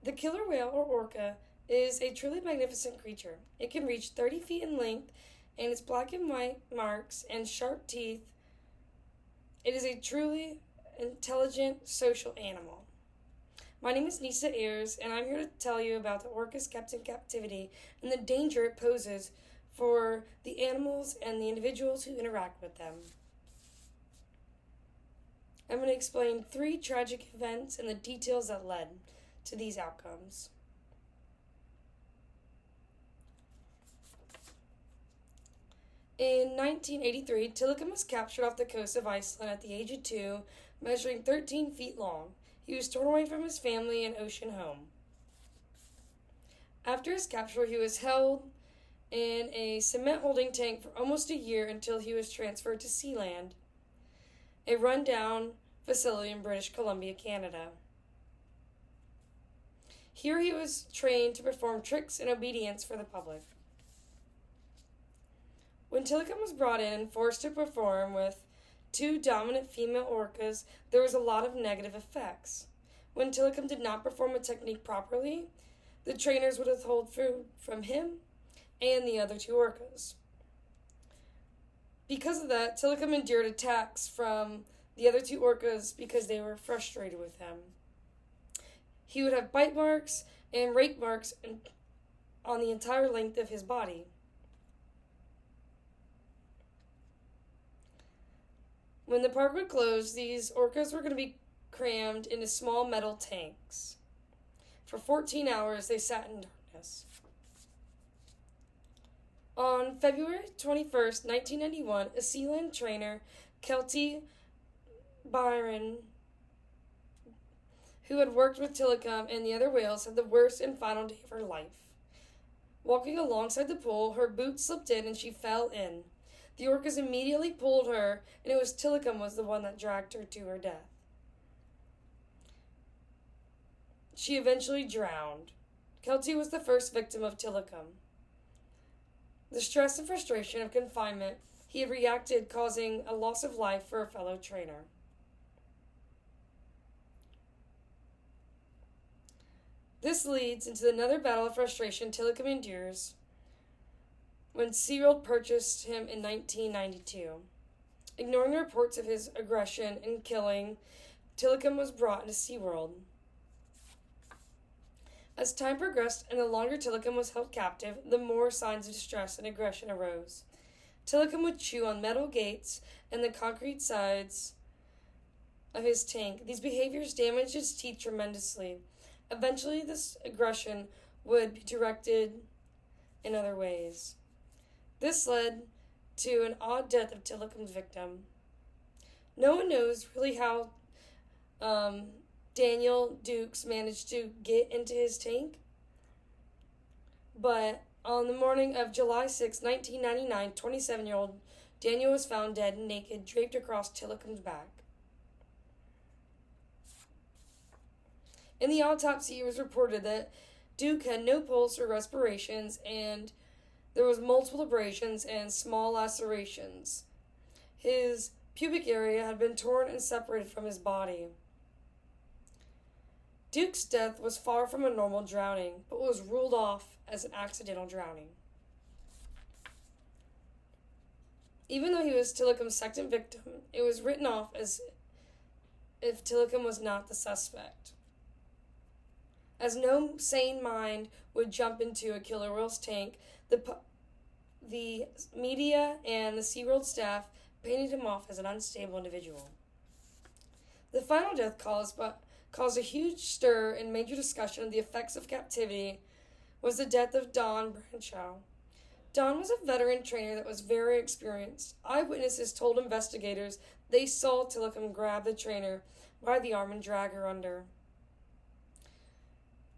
The killer whale, or orca, is a truly magnificent creature. It can reach 30 feet in length, and its black and white marks and sharp teeth. It is a truly intelligent social animal. My name is Nisa Ayers, and I'm here to tell you about the orcas kept in captivity and the danger it poses for the animals and the individuals who interact with them. I'm going to explain 3 tragic events and the details that led to these outcomes. In 1983, Tilikum was captured off the coast of Iceland at the age of 2, measuring 13 feet long. He was torn away from his family and ocean home. After his capture, he was held in a cement holding tank for almost a year until he was transferred to Sealand, a rundown facility in British Columbia, Canada. Here he was trained to perform tricks and obedience for the public. When Tilikum was brought in and forced to perform with 2 dominant female orcas, there was a lot of negative effects. When Tilikum did not perform a technique properly, the trainers would withhold food from him and the other 2 orcas. Because of that, Tilikum endured attacks from the other 2 orcas because they were frustrated with him. He would have bite marks and rake marks on the entire length of his body. When the park would close, these orcas were going to be crammed into small metal tanks. For 14 hours, they sat in darkness. On February 21st, 1991, a Sealand trainer, Kelty Byron, who had worked with Tilikum and the other whales, had the worst and final day of her life. Walking alongside the pool, her boot slipped in and she fell in. The orcas immediately pulled her, and it was Tilikum was the one that dragged her to her death. She eventually drowned. Kelty was the first victim of Tilikum. The stress and frustration of confinement, he had reacted, causing a loss of life for a fellow trainer. This leads into another battle of frustration Tilikum endures when SeaWorld purchased him in 1992. Ignoring the reports of his aggression and killing, Tilikum was brought into SeaWorld. As time progressed and the longer Tilikum was held captive, the more signs of distress and aggression arose. Tilikum would chew on metal gates and the concrete sides of his tank. These behaviors damaged his teeth tremendously. Eventually, this aggression would be directed in other ways. This led to an odd death of Tilikum's victim. No one knows really how Daniel Dukes managed to get into his tank, but on the morning of July 6, 1999, 27-year-old Daniel was found dead and naked, draped across Tilikum's back. In the autopsy, it was reported that Duke had no pulse or respirations, and there was multiple abrasions and small lacerations. His pubic area had been torn and separated from his body. Duke's death was far from a normal drowning, but was ruled off as an accidental drowning. Even though he was Tilikum's second victim, it was written off as if Tilikum was not the suspect, as no sane mind would jump into a killer whale's tank. The media and the SeaWorld staff painted him off as an unstable individual. The final death caused a huge stir and major discussion of the effects of captivity was the death of Don Branchow. Don was a veteran trainer that was very experienced. Eyewitnesses told investigators they saw Tilikum grab the trainer by the arm and drag her under.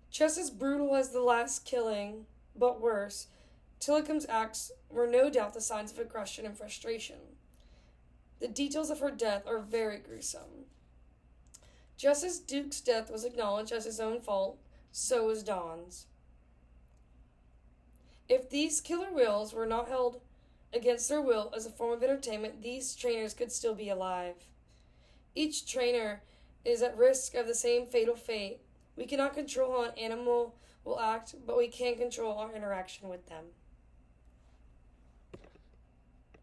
Just as brutal as the last killing, but worse, Tilikum's acts were no doubt the signs of aggression and frustration. The details of her death are very gruesome. Just as Duke's death was acknowledged as his own fault, so was Don's. If these killer whales were not held against their will as a form of entertainment, these trainers could still be alive. Each trainer is at risk of the same fatal fate We cannot control how an animal will act, but we can control our interaction with them.